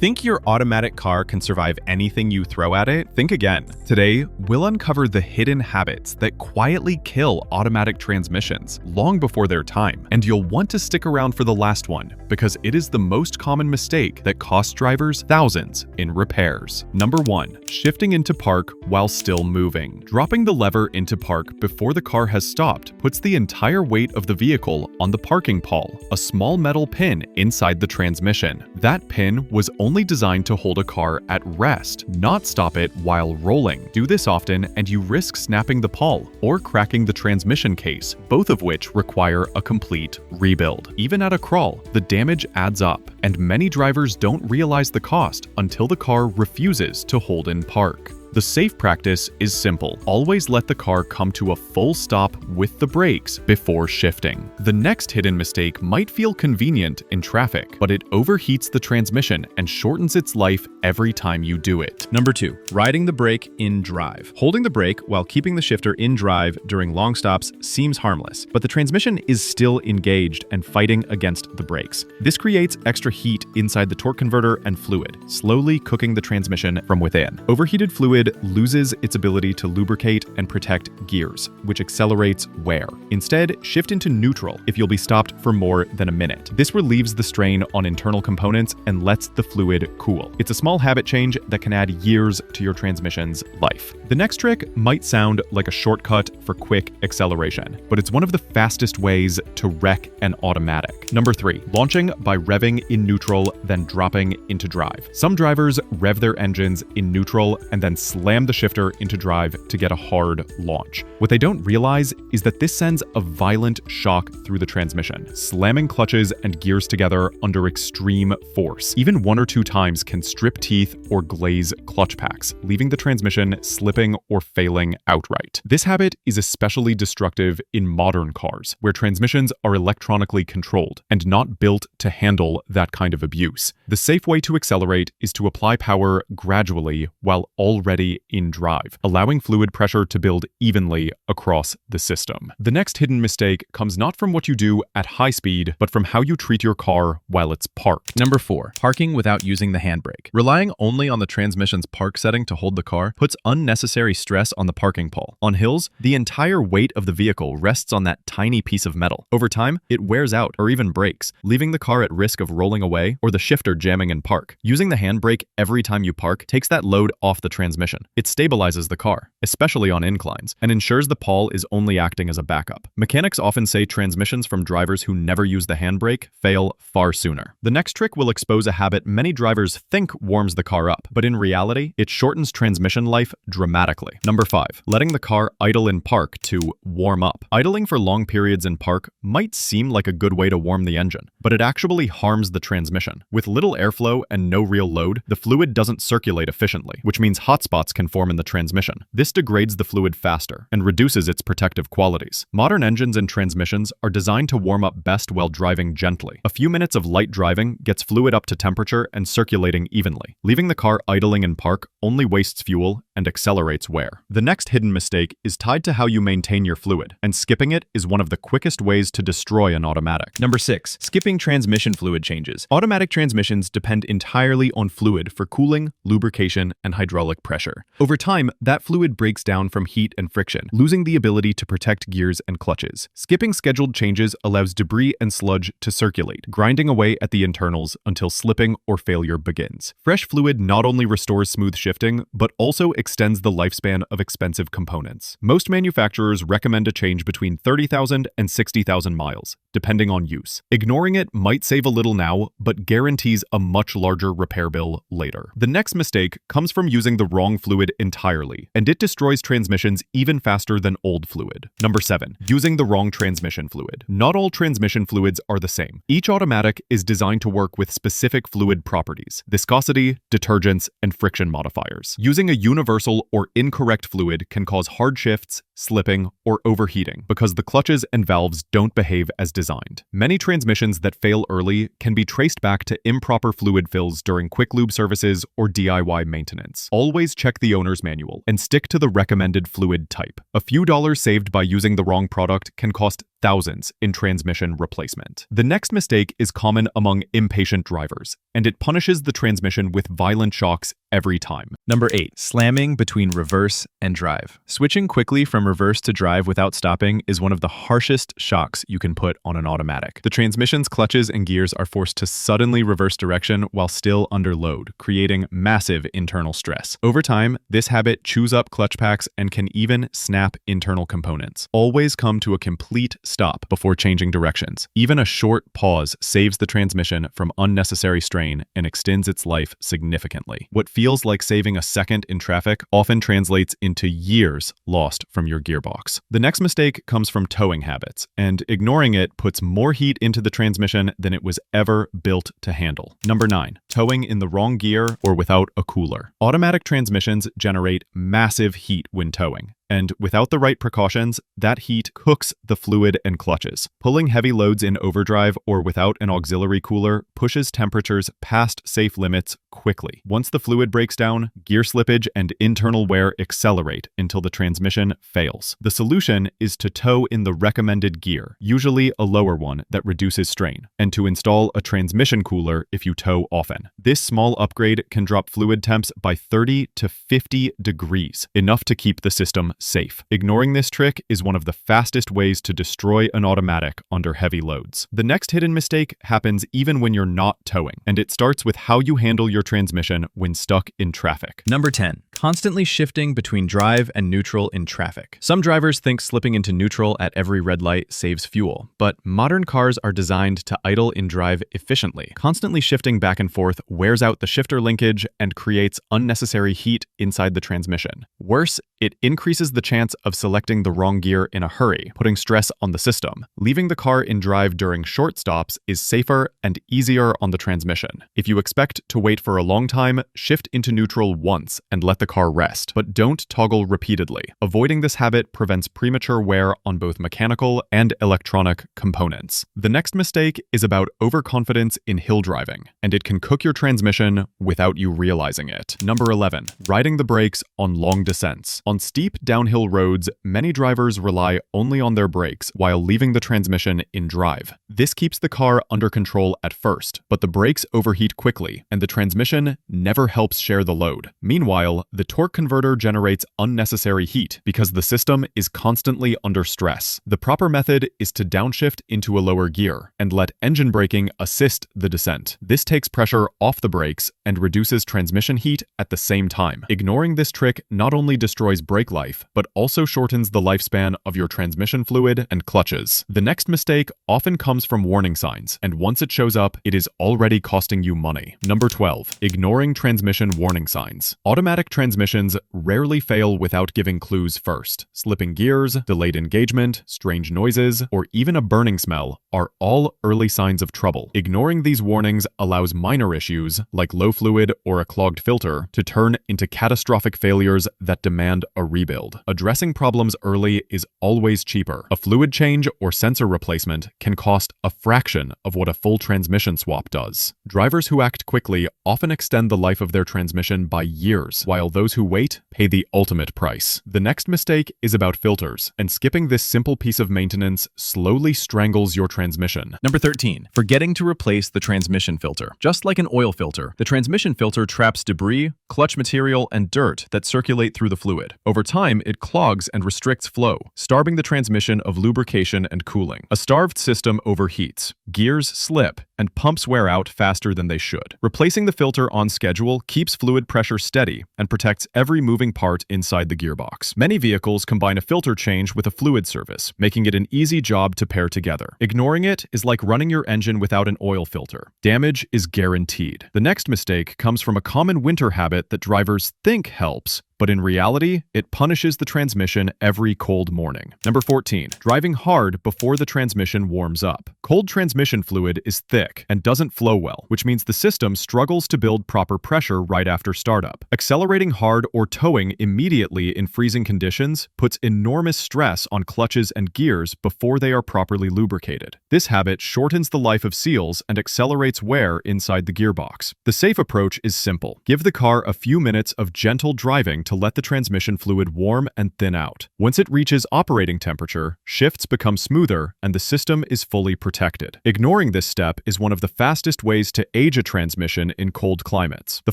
Think your automatic car can survive anything you throw at it? Think again. Today, we'll uncover the hidden habits that quietly kill automatic transmissions long before their time. And you'll want to stick around for the last one, because it is the most common mistake that costs drivers thousands in repairs. Number 1. Shifting into park while still moving. Dropping the lever into park before the car has stopped puts the entire weight of the vehicle on the parking pawl, a small metal pin inside the transmission. That pin was only designed to hold a car at rest, not stop it while rolling. Do this often and you risk snapping the pawl or cracking the transmission case, both of which require a complete rebuild. Even at a crawl, the damage adds up, and many drivers don't realize the cost until the car refuses to hold in park. The safe practice is simple. Always let the car come to a full stop with the brakes before shifting. The next hidden mistake might feel convenient in traffic, but it overheats the transmission and shortens its life every time you do it. Number 2. Riding the brake in drive. Holding the brake while keeping the shifter in drive during long stops seems harmless, but the transmission is still engaged and fighting against the brakes. This creates extra heat inside the torque converter and fluid, slowly cooking the transmission from within. Overheated fluid loses its ability to lubricate and protect gears, which accelerates wear. Instead, shift into neutral if you'll be stopped for more than a minute. This relieves the strain on internal components and lets the fluid cool. It's a small habit change that can add years to your transmission's life. The next trick might sound like a shortcut for quick acceleration, but it's one of the fastest ways to wreck an automatic. Number 3. Launching by revving in neutral, then dropping into drive. Some drivers rev their engines in neutral and then slam the shifter into drive to get a hard launch. What they don't realize is that this sends a violent shock through the transmission, slamming clutches and gears together under extreme force. Even 1 or 2 times can strip teeth or glaze clutch packs, leaving the transmission slipping or failing outright. This habit is especially destructive in modern cars, where transmissions are electronically controlled and not built to handle that kind of abuse. The safe way to accelerate is to apply power gradually while already in drive, allowing fluid pressure to build evenly across the system. The next hidden mistake comes not from what you do at high speed, but from how you treat your car while it's parked. Number 4. Parking without using the handbrake. Relying only on the transmission's park setting to hold the car puts unnecessary stress on the parking pawl. On hills, the entire weight of the vehicle rests on that tiny piece of metal. Over time, it wears out or even breaks, leaving the car at risk of rolling away or the shifter jamming in park. Using the handbrake every time you park takes that load off the transmission. It stabilizes the car, especially on inclines, and ensures the pawl is only acting as a backup. Mechanics often say transmissions from drivers who never use the handbrake fail far sooner. The next trick will expose a habit many drivers think warms the car up, but in reality, it shortens transmission life dramatically. Number 5. Letting the car idle in park to warm up. Idling for long periods in park might seem like a good way to warm the engine, but it actually harms the transmission. With little airflow and no real load, the fluid doesn't circulate efficiently, which means hot spots can form in the transmission. This degrades the fluid faster and reduces its protective qualities. Modern engines and transmissions are designed to warm up best while driving gently. A few minutes of light driving gets fluid up to temperature and circulating evenly. Leaving the car idling in park only wastes fuel and accelerates wear. The next hidden mistake is tied to how you maintain your fluid, and skipping it is one of the quickest ways to destroy an automatic. Number 6. Skipping transmission fluid changes. Automatic transmissions depend entirely on fluid for cooling, lubrication, and hydraulic pressure. Over time, that fluid breaks down from heat and friction, losing the ability to protect gears and clutches. Skipping scheduled changes allows debris and sludge to circulate, grinding away at the internals until slipping or failure begins. Fresh fluid not only restores smooth shifting, but also extends the lifespan of expensive components. Most manufacturers recommend a change between 30,000 and 60,000 miles, depending on use. Ignoring it might save a little now, but guarantees a much larger repair bill later. The next mistake comes from using the wrong fluid entirely, and it destroys transmissions even faster than old fluid. Number 7. Using the wrong transmission fluid. Not all transmission fluids are the same. Each automatic is designed to work with specific fluid properties: viscosity, detergents, and friction modifiers. Using a universal reversal or incorrect fluid can cause hard shifts, slipping, or overheating because the clutches and valves don't behave as designed. Many transmissions that fail early can be traced back to improper fluid fills during quick lube services or DIY maintenance. Always check the owner's manual and stick to the recommended fluid type. A few dollars saved by using the wrong product can cost thousands in transmission replacement. The next mistake is common among impatient drivers, and it punishes the transmission with violent shocks every time. Number 8. Slamming between reverse and drive. Switching quickly from reverse to drive without stopping is one of the harshest shocks you can put on an automatic. The transmission's clutches and gears are forced to suddenly reverse direction while still under load, creating massive internal stress. Over time, this habit chews up clutch packs and can even snap internal components. Always come to a complete stop before changing directions. Even a short pause saves the transmission from unnecessary strain and extends its life significantly. What feels like saving a second in traffic often translates into years lost from your gearbox. The next mistake comes from towing habits, and ignoring it puts more heat into the transmission than it was ever built to handle. Number 9. Towing in the wrong gear or without a cooler. Automatic transmissions generate massive heat when towing. And without the right precautions, that heat cooks the fluid and clutches. Pulling heavy loads in overdrive or without an auxiliary cooler pushes temperatures past safe limits quickly. Once the fluid breaks down, gear slippage and internal wear accelerate until the transmission fails. The solution is to tow in the recommended gear, usually a lower one that reduces strain, and to install a transmission cooler if you tow often. This small upgrade can drop fluid temps by 30 to 50 degrees, enough to keep the system safe. Ignoring this trick is one of the fastest ways to destroy an automatic under heavy loads. The next hidden mistake happens even when you're not towing, and it starts with how you handle your transmission when stuck in traffic. Number 10. Constantly shifting between drive and neutral in traffic. Some drivers think slipping into neutral at every red light saves fuel, but modern cars are designed to idle in drive efficiently. Constantly shifting back and forth wears out the shifter linkage and creates unnecessary heat inside the transmission. Worse, it increases the chance of selecting the wrong gear in a hurry, putting stress on the system. Leaving the car in drive during short stops is safer and easier on the transmission. If you expect to wait for a long time, shift into neutral once and let the car rest, but don't toggle repeatedly. Avoiding this habit prevents premature wear on both mechanical and electronic components. The next mistake is about overconfidence in hill driving, and it can cook your transmission without you realizing it. Number 11. Riding the brakes on long descents. On steep downhill roads, many drivers rely only on their brakes while leaving the transmission in drive. This keeps the car under control at first, but the brakes overheat quickly, and the transmission never helps share the load. Meanwhile, the torque converter generates unnecessary heat because the system is constantly under stress. The proper method is to downshift into a lower gear and let engine braking assist the descent. This takes pressure off the brakes and reduces transmission heat at the same time. Ignoring this trick not only destroys brake life, but also shortens the lifespan of your transmission fluid and clutches. The next mistake often comes from warning signs, and once it shows up, it is already costing you money. Number 12. Ignoring transmission warning signs. Automatic transmissions rarely fail without giving clues first. Slipping gears, delayed engagement, strange noises, or even a burning smell are all early signs of trouble. Ignoring these warnings allows minor issues, like low fluid or a clogged filter, to turn into catastrophic failures that demand a rebuild. Addressing problems early is always cheaper. A fluid change or sensor replacement can cost a fraction of what a full transmission swap does. Drivers who act quickly often extend the life of their transmission by years, while those who wait pay the ultimate price. The next mistake is about filters, and skipping this simple piece of maintenance slowly strangles your transmission. Number 13. Forgetting to replace the transmission filter. Just like an oil filter, the transmission filter traps debris, clutch material, and dirt that circulate through the fluid. Over time, it clogs and restricts flow, starving the transmission of lubrication and cooling. A starved system overheats, gears slip, and pumps wear out faster than they should. Replacing the filter on schedule keeps fluid pressure steady and protects every moving part inside the gearbox. Many vehicles combine a filter change with a fluid service, making it an easy job to pair together. Ignoring it is like running your engine without an oil filter. Damage is guaranteed. The next mistake comes from a common winter habit that drivers think helps, but in reality, it punishes the transmission every cold morning. Number 14, driving hard before the transmission warms up. Cold transmission fluid is thick and doesn't flow well, which means the system struggles to build proper pressure right after startup. Accelerating hard or towing immediately in freezing conditions puts enormous stress on clutches and gears before they are properly lubricated. This habit shortens the life of seals and accelerates wear inside the gearbox. The safe approach is simple. Give the car a few minutes of gentle driving to let the transmission fluid warm and thin out. Once it reaches operating temperature, shifts become smoother and the system is fully protected. Ignoring this step is one of the fastest ways to age a transmission in cold climates. The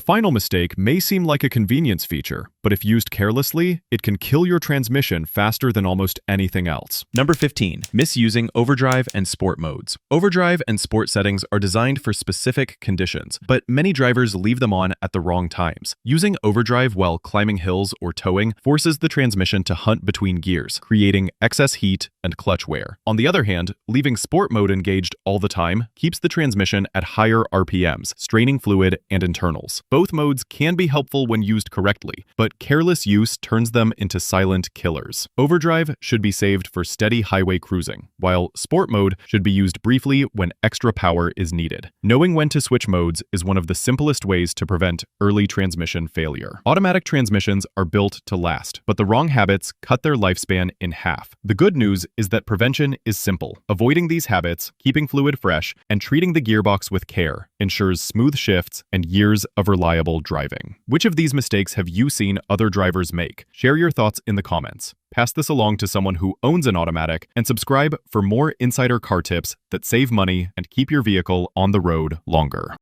final mistake may seem like a convenience feature, but if used carelessly, it can kill your transmission faster than almost anything else. Number 15, misusing overdrive and sport modes. Overdrive and sport settings are designed for specific conditions, but many drivers leave them on at the wrong times. Using overdrive while climbing hills or towing forces the transmission to hunt between gears, creating excess heat and clutch wear. On the other hand, leaving sport mode engaged all the time keeps the transmission at higher RPMs, straining fluid and internals. Both modes can be helpful when used correctly, but careless use turns them into silent killers. Overdrive should be saved for steady highway cruising, while sport mode should be used briefly when extra power is needed. Knowing when to switch modes is one of the simplest ways to prevent early transmission failure. Automatic transmissions are built to last, but the wrong habits cut their lifespan in half. The good news is that prevention is simple. Avoiding these habits, keeping fluid fresh, and treating the gearbox with care ensures smooth shifts and years of reliable driving. Which of these mistakes have you seen other drivers make? Share your thoughts in the comments. Pass this along to someone who owns an automatic, and subscribe for more insider car tips that save money and keep your vehicle on the road longer.